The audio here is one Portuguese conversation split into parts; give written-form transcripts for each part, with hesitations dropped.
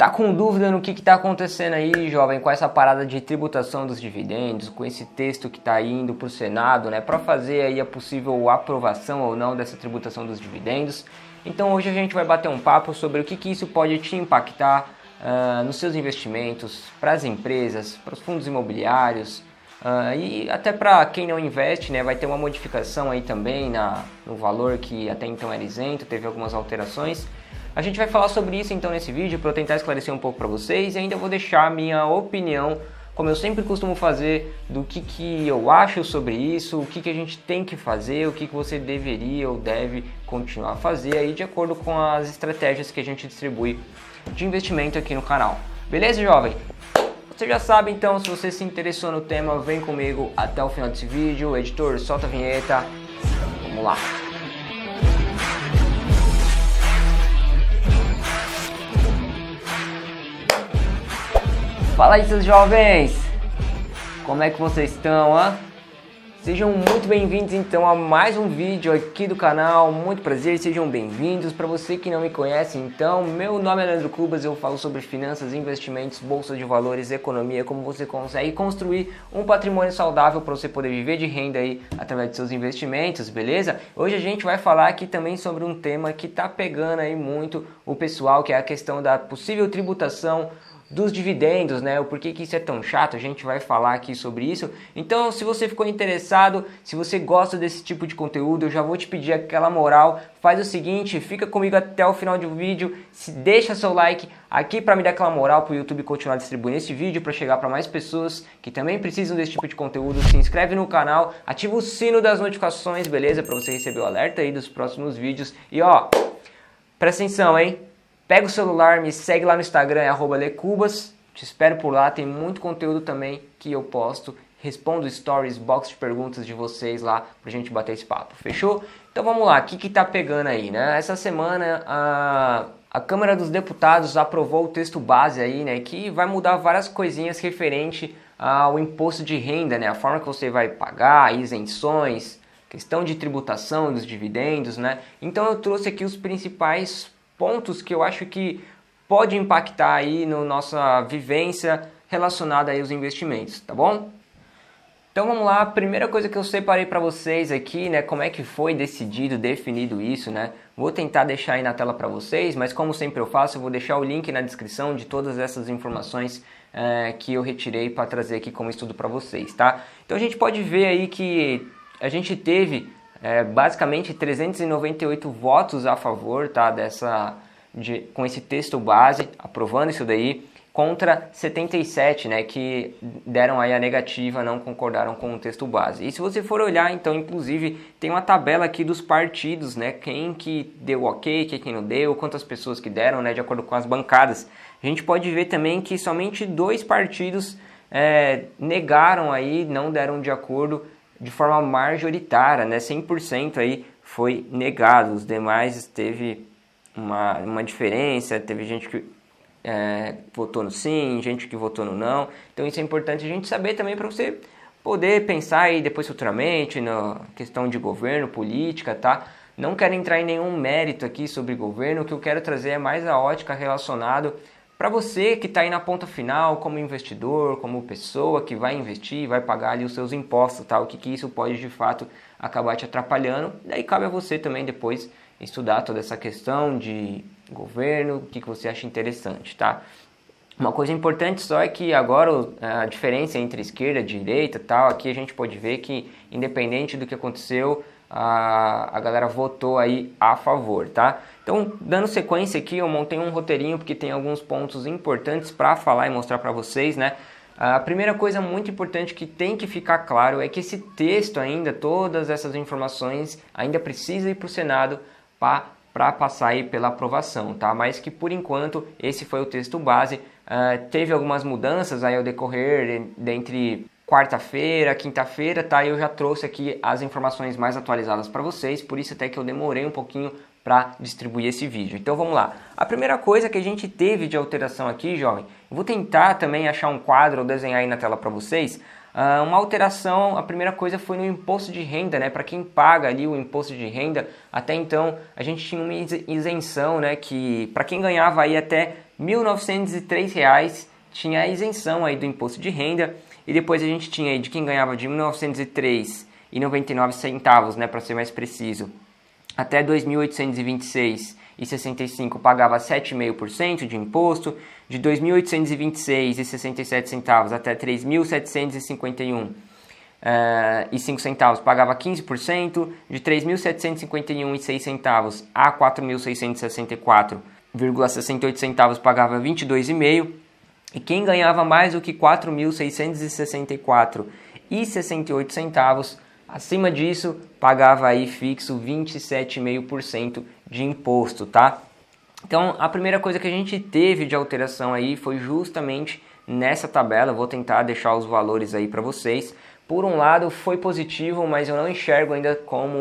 Tá com dúvida no que tá acontecendo aí, jovem, com essa parada de tributação dos dividendos, com esse texto que tá indo pro Senado, né, para fazer aí a possível aprovação ou não dessa tributação dos dividendos? Então hoje a gente vai bater um papo sobre o que isso pode te impactar nos seus investimentos, para as empresas, para os fundos imobiliários e até para quem não investe, né, vai ter uma modificação aí também no valor que até então era isento, teve algumas alterações. A gente vai falar sobre isso então nesse vídeo para eu tentar esclarecer um pouco para vocês e ainda vou deixar a minha opinião, como eu sempre costumo fazer, do que eu acho sobre isso, o que a gente tem que fazer, o que você deveria ou deve continuar a fazer aí de acordo com as estratégias que a gente distribui de investimento aqui no canal. Beleza, jovem? Você já sabe então, se você se interessou no tema, vem comigo até o final desse vídeo. Editor, solta a vinheta. Vamos lá. Fala aí, seus jovens! Como é que vocês estão, hein? Sejam muito bem-vindos então a mais um vídeo aqui do canal. Muito prazer, sejam bem-vindos. Para você que não me conhece, então, meu nome é Leandro Cubas, eu falo sobre finanças, investimentos, bolsa de valores, economia, como você consegue construir um patrimônio saudável para você poder viver de renda aí através de seus investimentos, beleza? Hoje a gente vai falar aqui também sobre um tema que tá pegando aí muito o pessoal, que é a questão da possível tributação dos dividendos, né? O porquê que isso é tão chato, a gente vai falar aqui sobre isso. Então, se você ficou interessado, se você gosta desse tipo de conteúdo, eu já vou te pedir aquela moral. Faz o seguinte, fica comigo até o final do vídeo, deixa seu like aqui para me dar aquela moral para o YouTube continuar distribuindo esse vídeo para chegar para mais pessoas que também precisam desse tipo de conteúdo. Se inscreve no canal, ativa o sino das notificações, beleza? Para você receber o alerta aí dos próximos vídeos. E ó, presta atenção, hein? Pega o celular, me segue lá no Instagram, @lecubas. Te espero por lá, tem muito conteúdo também que eu posto. Respondo stories, box de perguntas de vocês lá pra gente bater esse papo, fechou? Então vamos lá, o que tá pegando aí, né? Essa semana a Câmara dos Deputados aprovou o texto base aí, né? Que vai mudar várias coisinhas referente ao imposto de renda, né? A forma que você vai pagar, isenções, questão de tributação dos dividendos, né? Então eu trouxe aqui os principais pontos que eu acho que pode impactar aí na nossa vivência relacionada aí aos investimentos, tá bom? Então vamos lá, a primeira coisa que eu separei para vocês aqui, né, como é que foi decidido, definido isso, né? Vou tentar deixar aí na tela para vocês, mas como sempre eu faço, eu vou deixar o link na descrição de todas essas informações que eu retirei para trazer aqui como estudo para vocês, tá? Então a gente pode ver aí que a gente teve basicamente 398 votos a favor, tá, com esse texto base, aprovando isso daí, contra 77, né, que deram aí a negativa, não concordaram com o texto base. E se você for olhar, então, inclusive, tem uma tabela aqui dos partidos, né, quem que deu ok, quem não deu, quantas pessoas que deram, né, de acordo com as bancadas. A gente pode ver também que somente 2 partidos negaram aí, não deram de acordo de forma majoritária, né? 100% aí foi negado, os demais teve uma diferença, teve gente que votou no sim, gente que votou no não, então isso é importante a gente saber também para você poder pensar aí depois futuramente na questão de governo, política, tá? Não quero entrar em nenhum mérito aqui sobre governo, o que eu quero trazer é mais a ótica relacionada para você que está aí na ponta final, como investidor, como pessoa que vai investir, vai pagar ali os seus impostos, tá? O que isso pode de fato acabar te atrapalhando. Daí cabe a você também depois estudar toda essa questão de governo, o que você acha interessante, tá? Uma coisa importante só é que agora a diferença entre esquerda e direita, tal, aqui a gente pode ver que independente do que aconteceu, a galera votou aí a favor, tá? Então, dando sequência aqui, eu montei um roteirinho porque tem alguns pontos importantes para falar e mostrar para vocês, né? A primeira coisa muito importante que tem que ficar claro é que esse texto ainda, todas essas informações, ainda precisa ir para o Senado para passar aí pela aprovação, tá? Mas que por enquanto esse foi o texto base. Teve algumas mudanças aí ao decorrer entre quarta-feira, quinta-feira, tá? Eu já trouxe aqui as informações mais atualizadas para vocês, por isso até que eu demorei um pouquinho para distribuir esse vídeo. Então vamos lá. A primeira coisa que a gente teve de alteração aqui, jovem, eu vou tentar também achar um quadro ou desenhar aí na tela para vocês, Uma alteração, a primeira coisa foi no imposto de renda, né? Para quem paga ali o imposto de renda, até então a gente tinha uma isenção, né? Que para quem ganhava aí até R$ 1.903 tinha a isenção aí do imposto de renda, e depois a gente tinha aí de quem ganhava de R$ 1.903,99, né? Para ser mais preciso, até R$ 2.826,65 pagava 7,5% de imposto, de R$ 2.826,67 até R$ 3.751,05 pagava 15%, de R$ 3.751,06 a R$ 4.664,68 pagava 22,5%, e quem ganhava mais do que R$ 4.664,68, acima disso, pagava aí fixo 27,5% de imposto, tá? Então, a primeira coisa que a gente teve de alteração aí foi justamente nessa tabela. Eu vou tentar deixar os valores aí para vocês. Por um lado, foi positivo, mas eu não enxergo ainda como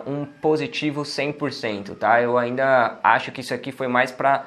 um positivo 100%, tá? Eu ainda acho que isso aqui foi mais para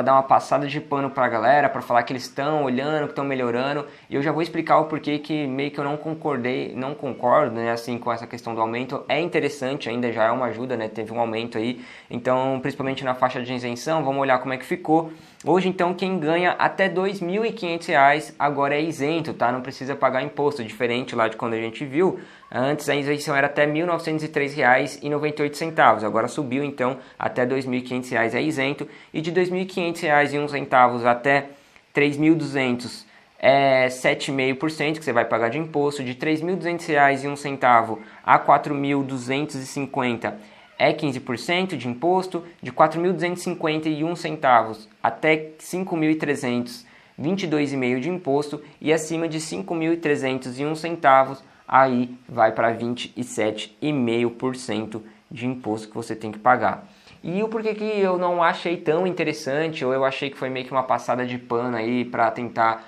dar uma passada de pano para a galera, para falar que eles estão olhando, que estão melhorando, e eu já vou explicar o porquê que meio que eu não concordo, né, assim, com essa questão do aumento. É interessante, ainda já é uma ajuda, né, teve um aumento aí, então, principalmente na faixa de isenção, vamos olhar como é que ficou. Hoje, então, quem ganha até R$ 2.500 agora é isento, tá? Não precisa pagar imposto, diferente lá de quando a gente viu. Antes a isenção era até R$ 1.903,98, agora subiu então até R$ 2.500 é isento, e de R$ 2.500,01 até R$ 3.200 é 7,5% que você vai pagar de imposto, de R$ 3.200,01 a R$ 4.250 é 15% de imposto, de R$ 4.251 até R$ 5.300, 22,5% de imposto, e acima de R$ 5.301 aí vai para 27,5% de imposto que você tem que pagar. E o porquê que eu não achei tão interessante, ou eu achei que foi meio que uma passada de pano aí para tentar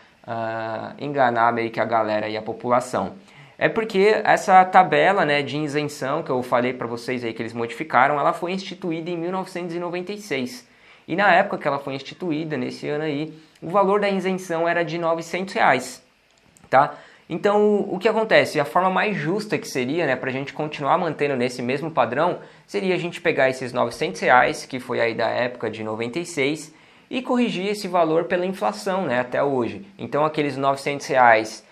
enganar meio que a galera e a população. É porque essa tabela, né, de isenção que eu falei para vocês aí que eles modificaram, ela foi instituída em 1996. E na época que ela foi instituída, nesse ano aí, o valor da isenção era de R$ 900, tá? Então, o que acontece? A forma mais justa que seria, né, para a gente continuar mantendo nesse mesmo padrão, seria a gente pegar esses R$ 900, que foi aí da época de 96, e corrigir esse valor pela inflação, né, até hoje. Então, aqueles R$ 900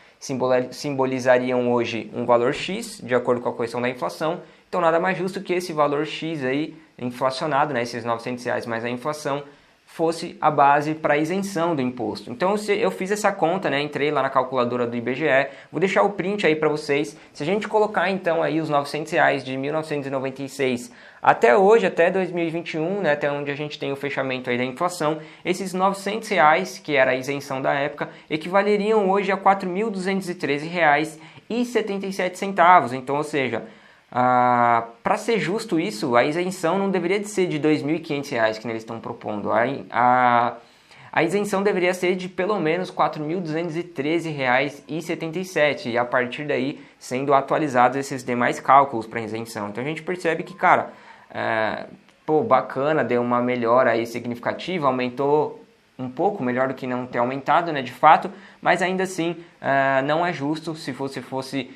simbolizariam hoje um valor X, de acordo com a correção da inflação. Então, nada mais justo que esse valor X aí, inflacionado, né, esses R$ 900 mais a inflação, fosse a base para isenção do imposto. Então eu fiz essa conta, né, entrei lá na calculadora do IBGE, vou deixar o print aí para vocês. Se a gente colocar então aí os R$ 900 de 1996 até hoje, até 2021, né, até onde a gente tem o fechamento aí da inflação, esses R$ 900, que era a isenção da época, equivaleriam hoje a R$ 4.213,77. Então, ou seja, para ser justo isso, a isenção não deveria de ser de R$ 2.500 que eles estão propondo. A isenção deveria ser de pelo menos R$ 4.213,77, e a partir daí sendo atualizados esses demais cálculos para isenção. Então a gente percebe que, cara, bacana, deu uma melhora aí significativa, aumentou um pouco, melhor do que não ter aumentado, né, de fato, mas ainda assim não é justo se fosse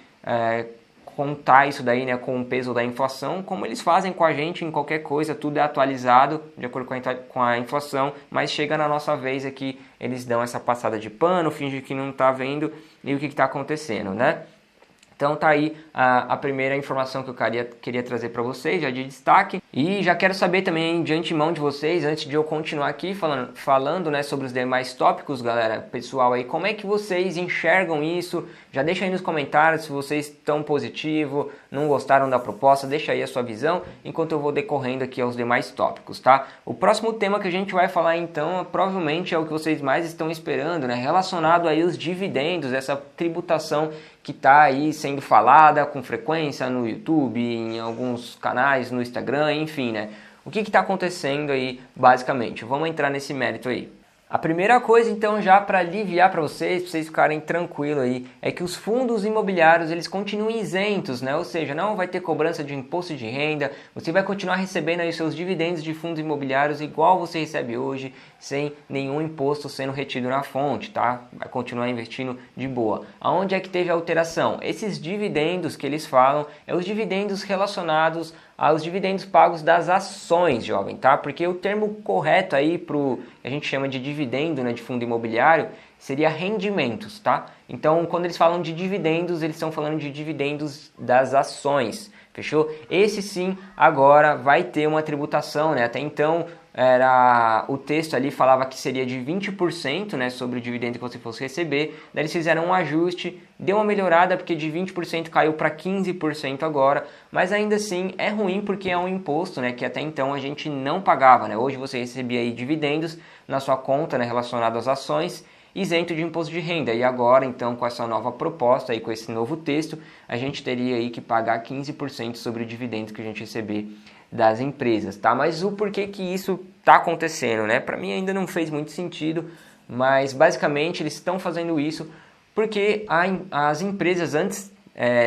contar isso daí, né, com o peso da inflação, como eles fazem com a gente em qualquer coisa, tudo é atualizado de acordo com a inflação, mas chega na nossa vez aqui, eles dão essa passada de pano, fingem que não está vendo e o que está acontecendo, né? Então tá aí a primeira informação que eu queria trazer para vocês, já de destaque. E já quero saber também de antemão de vocês, antes de eu continuar aqui falando, né, sobre os demais tópicos, galera, pessoal aí, como é que vocês enxergam isso? Já deixa aí nos comentários se vocês estão positivo, não gostaram da proposta, deixa aí a sua visão, enquanto eu vou decorrendo aqui aos demais tópicos, tá? O próximo tema que a gente vai falar então, provavelmente é o que vocês mais estão esperando, né, relacionado aí aos dividendos, essa tributação que está aí sendo falada com frequência no YouTube, em alguns canais, no Instagram, enfim, né? O que está acontecendo aí, basicamente? Vamos entrar nesse mérito aí. A primeira coisa, então, já para aliviar para vocês ficarem tranquilos aí, é que os fundos imobiliários eles continuam isentos, né? Ou seja, não vai ter cobrança de imposto de renda, você vai continuar recebendo aí seus dividendos de fundos imobiliários igual você recebe hoje, sem nenhum imposto sendo retido na fonte, tá? Vai continuar investindo de boa. Aonde é que teve a alteração? Esses dividendos que eles falam é os dividendos relacionados aos dividendos pagos das ações, jovem, tá? Porque o termo correto aí pro que a gente chama de dividendo, né, de fundo imobiliário, seria rendimentos, tá? Então, quando eles falam de dividendos, eles estão falando de dividendos das ações, fechou? Esse sim, agora vai ter uma tributação, né? Até então, o texto ali falava que seria de 20%, né, sobre o dividendo que você fosse receber. Daí eles fizeram um ajuste, deu uma melhorada porque de 20% caiu para 15% agora, mas ainda assim é ruim porque é um imposto, né, que até então a gente não pagava, né? Hoje você recebia aí dividendos na sua conta, né, relacionado às ações, isento de imposto de renda. E agora, então, com essa nova proposta e com esse novo texto, a gente teria aí que pagar 15% sobre o dividendo que a gente receber das empresas, tá? Mas o porquê que isso tá acontecendo, né? Para mim ainda não fez muito sentido, mas basicamente eles estão fazendo isso porque as empresas antes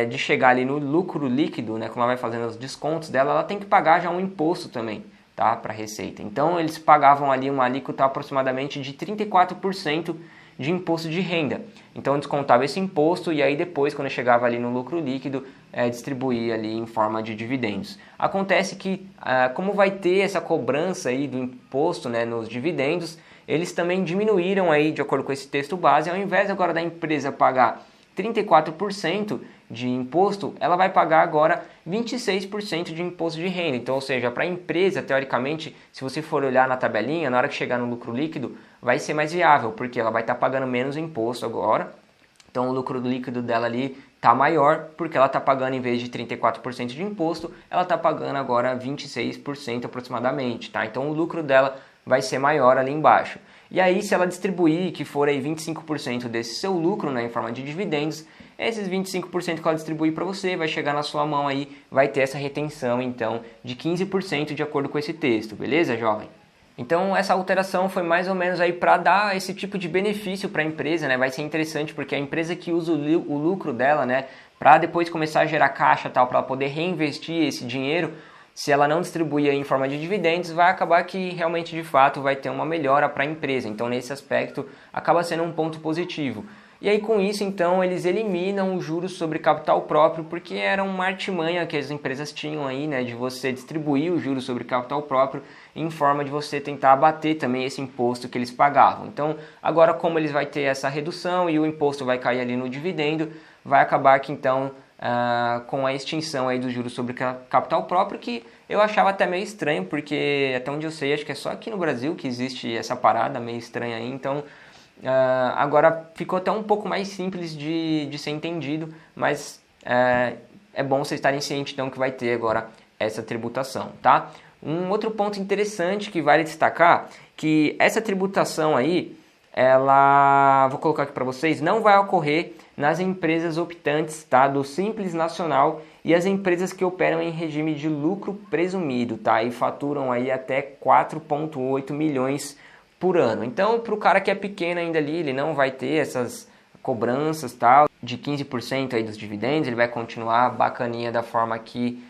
de chegar ali no lucro líquido, né, quando ela vai fazendo os descontos dela, ela tem que pagar já um imposto também, tá? Para a Receita. Então eles pagavam ali uma alíquota aproximadamente de 34% de imposto de renda. Então descontava esse imposto e aí depois, quando chegava ali no lucro líquido, distribuía ali em forma de dividendos. Acontece que, como vai ter essa cobrança aí do imposto, né, nos dividendos, eles também diminuíram aí, de acordo com esse texto base, ao invés agora da empresa pagar 34% de imposto, ela vai pagar agora 26% de imposto de renda. Então, ou seja, para a empresa, teoricamente, se você for olhar na tabelinha, na hora que chegar no lucro líquido, vai ser mais viável, porque ela vai estar pagando menos imposto agora. Então, o lucro líquido dela ali está maior, porque ela está pagando, em vez de 34% de imposto, ela está pagando agora 26% aproximadamente, tá? Então, o lucro dela vai ser maior ali embaixo. E aí, se ela distribuir, que for aí 25% desse seu lucro, né, em forma de dividendos, esses 25% que ela distribuir para você vai chegar na sua mão aí, vai ter essa retenção, então, de 15% de acordo com esse texto, beleza, jovem? Então, essa alteração foi mais ou menos aí para dar esse tipo de benefício para a empresa, né? Vai ser interessante porque a empresa que usa o lucro dela, né, para depois começar a gerar caixa tal, para ela poder reinvestir esse dinheiro, se ela não distribuir em forma de dividendos, vai acabar que realmente, de fato, vai ter uma melhora para a empresa. Então, nesse aspecto, acaba sendo um ponto positivo. E aí, com isso, então, eles eliminam os juros sobre capital próprio, porque era uma artimanha que as empresas tinham aí, né, de você distribuir os juros sobre capital próprio em forma de você tentar abater também esse imposto que eles pagavam. Então, agora, como eles vão ter essa redução e o imposto vai cair ali no dividendo, vai acabar que, então, com a extinção aí dos juros sobre capital próprio, que eu achava até meio estranho, porque até onde eu sei, acho que é só aqui no Brasil que existe essa parada meio estranha aí, então agora ficou até um pouco mais simples de ser entendido, mas é bom vocês estarem cientes então que vai ter agora essa tributação, tá? Um outro ponto interessante que vale destacar, que essa tributação aí, ela, vou colocar aqui para vocês, não vai ocorrer nas empresas optantes, tá, do Simples Nacional e as empresas que operam em regime de lucro presumido, tá, e faturam aí até 4,8 milhões por ano. Então, para o cara que é pequeno ainda ali, ele não vai ter essas cobranças, tal, de 15% aí dos dividendos, ele vai continuar bacaninha da forma que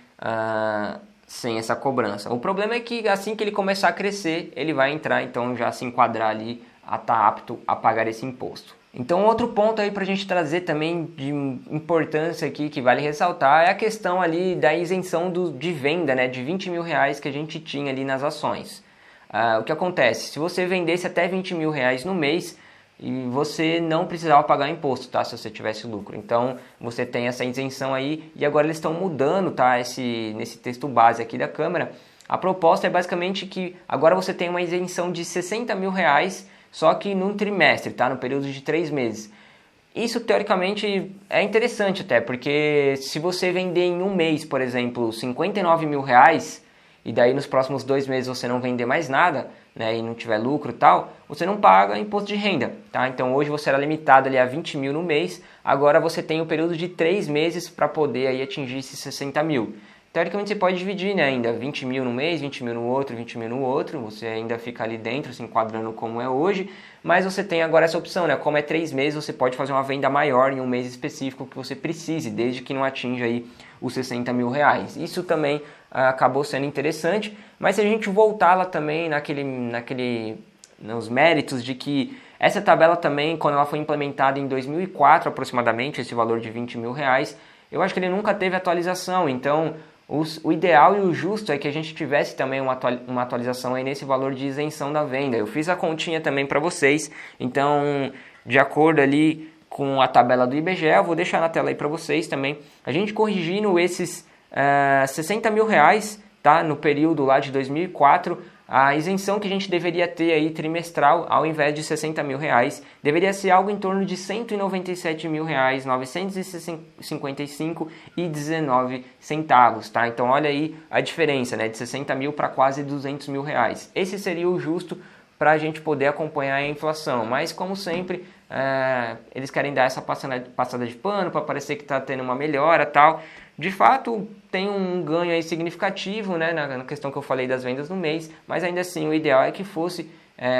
sem essa cobrança. O problema é que assim que ele começar a crescer, ele vai entrar, então já se enquadrar ali, a estar apto a pagar esse imposto. Então, outro ponto aí para a gente trazer também de importância aqui, que vale ressaltar, é a questão ali da isenção de venda, né, de 20 mil reais que a gente tinha ali nas ações. O que acontece? Se você vendesse até 20 mil reais no mês, e você não precisava pagar imposto, tá? Se você tivesse lucro. Então, você tem essa isenção aí, e agora eles estão mudando, tá? Nesse texto base aqui da Câmara. A proposta é basicamente que agora você tem uma isenção de 60 mil reais, só que num trimestre, tá? No período de 3 meses. Isso, teoricamente, é interessante até, porque se você vender em um mês, por exemplo, 59 mil reais, e daí nos próximos 2 meses você não vender mais nada, né, e não tiver lucro e tal, você não paga imposto de renda, tá? Então hoje você era limitado ali a 20 mil no mês, agora você tem o período de 3 meses para poder aí atingir esses 60 mil. teoricamente você pode dividir, né, ainda 20 mil no mês, 20 mil no outro, 20 mil no outro, você ainda fica ali dentro, se enquadrando como é hoje, mas você tem agora essa opção, né, como é 3 meses, você pode fazer uma venda maior em um mês específico que você precise, desde que não atinja aí os 60 mil reais. Isso também acabou sendo interessante, mas se a gente voltar lá também nos méritos de que essa tabela também, quando ela foi implementada em 2004 aproximadamente, esse valor de 20 mil reais, eu acho que ele nunca teve atualização, então o ideal e o justo é que a gente tivesse também uma atualização aí nesse valor de isenção da venda. Eu fiz a continha também para vocês, então de acordo ali com a tabela do IBGE, eu vou deixar na tela aí para vocês também, a gente corrigindo esses 60 mil reais, tá? No período lá de 2004, a isenção que a gente deveria ter aí trimestral, ao invés de 60 mil reais, deveria ser algo em torno de 197 mil reais, 955,19 centavos, tá? Então olha aí a diferença, né? De 60 mil para quase 200 mil reais. Esse seria o justo para a gente poder acompanhar a inflação, mas como sempre, eles querem dar essa passada de pano para parecer que está tendo uma melhora e tal. De fato, tem um ganho aí significativo, né, na questão que eu falei das vendas no mês, mas ainda assim o ideal é que fosse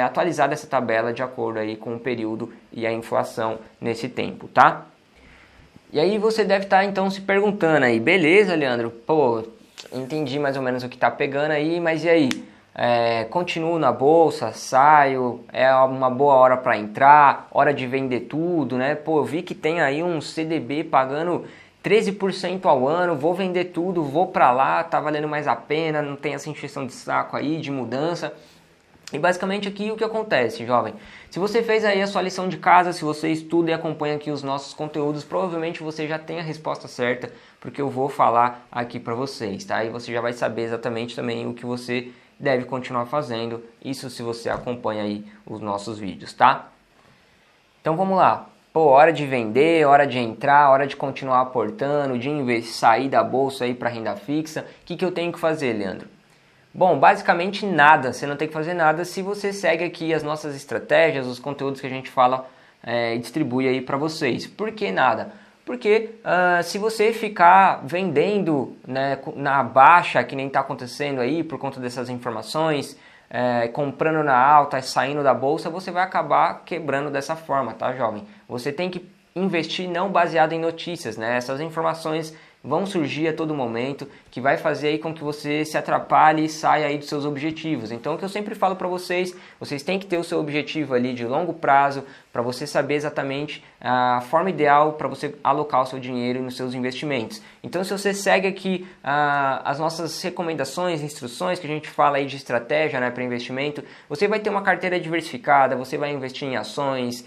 atualizada essa tabela de acordo aí com o período e a inflação nesse tempo, tá? E aí você deve estar então se perguntando aí, beleza, Leandro? Pô, entendi mais ou menos o que tá pegando aí, mas e aí? Continuo na bolsa, saio, é uma boa hora para entrar, hora de vender tudo, né? Pô, eu vi que tem aí um CDB pagando 13% ao ano, vou vender tudo, vou para lá, tá valendo mais a pena, não tem essa encheção de saco aí, de mudança. E basicamente aqui o que acontece, jovem? Se você fez aí a sua lição de casa, se você estuda e acompanha aqui os nossos conteúdos, provavelmente você já tem a resposta certa, porque eu vou falar aqui para vocês, tá? E você já vai saber exatamente também o que você deve continuar fazendo, isso se você acompanha aí os nossos vídeos, tá? Então vamos lá. Pô, hora de vender, hora de entrar, hora de continuar aportando, de sair da bolsa aí para renda fixa. O que eu tenho que fazer, Leandro? Bom, basicamente nada. Você não tem que fazer nada se você segue aqui as nossas estratégias, os conteúdos que a gente fala e distribui aí para vocês. Por que nada? Porque se você ficar vendendo, né, na baixa, que nem está acontecendo aí por conta dessas informações, comprando na alta e saindo da bolsa, você vai acabar quebrando dessa forma, tá, jovem? Você tem que investir não baseado em notícias, né? Essas informações vão surgir a todo momento, que vai fazer aí com que você se atrapalhe e saia aí dos seus objetivos. Então, o que eu sempre falo para vocês, vocês têm que ter o seu objetivo ali de longo prazo, para você saber exatamente a forma ideal para você alocar o seu dinheiro nos seus investimentos. Então, se você segue aqui as nossas recomendações, instruções que a gente fala aí de estratégia, né, para investimento, você vai ter uma carteira diversificada, você vai investir em ações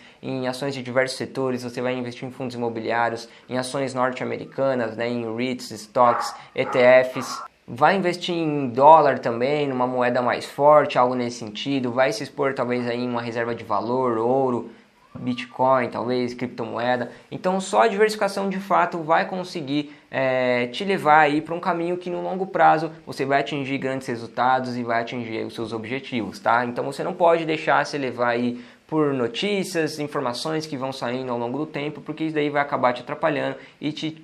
de diversos setores, você vai investir em fundos imobiliários, em ações norte-americanas, né, em REITs, stocks, ETFs. Vai investir em dólar também, numa moeda mais forte, algo nesse sentido. Vai se expor talvez aí em uma reserva de valor, ouro, Bitcoin, talvez, criptomoeda. Então só a diversificação de fato vai conseguir te levar aí para um caminho que no longo prazo você vai atingir grandes resultados e vai atingir os seus objetivos, tá? Então você não pode deixar se levar aí por notícias, informações que vão saindo ao longo do tempo, porque isso daí vai acabar te atrapalhando e te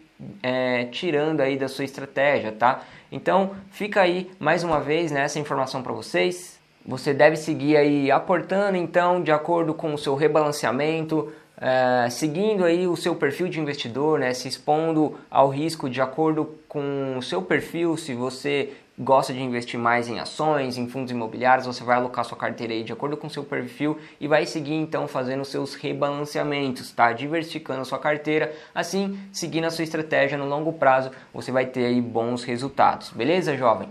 tirando aí da sua estratégia, tá? Então fica aí mais uma vez, né, essa informação para vocês. Você deve seguir aí aportando então de acordo com o seu rebalanceamento, seguindo aí o seu perfil de investidor, né, se expondo ao risco de acordo com o seu perfil. Se você gosta de investir mais em ações, em fundos imobiliários, você vai alocar sua carteira aí de acordo com o seu perfil e vai seguir então fazendo os seus rebalanceamentos, tá? Diversificando a sua carteira, assim, seguindo a sua estratégia no longo prazo, você vai ter aí bons resultados, beleza, jovem?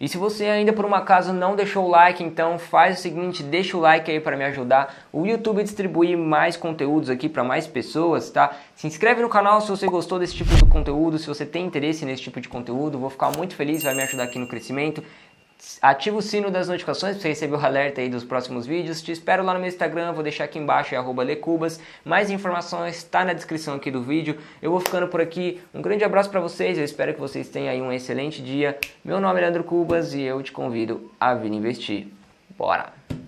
E se você ainda por um acaso não deixou o like, então faz o seguinte, deixa o like aí para me ajudar o YouTube a distribuir mais conteúdos aqui para mais pessoas, tá? Se inscreve no canal se você gostou desse tipo de conteúdo, se você tem interesse nesse tipo de conteúdo, vou ficar muito feliz, vai me ajudar aqui no crescimento. Ativa o sino das notificações para você receber o alerta aí dos próximos vídeos. Te espero lá no meu Instagram, vou deixar aqui embaixo, @lecubas. Mais informações está na descrição aqui do vídeo. Eu vou ficando por aqui. Um grande abraço para vocês, eu espero que vocês tenham aí um excelente dia. Meu nome é Leandro Cubas e eu te convido a vir investir. Bora!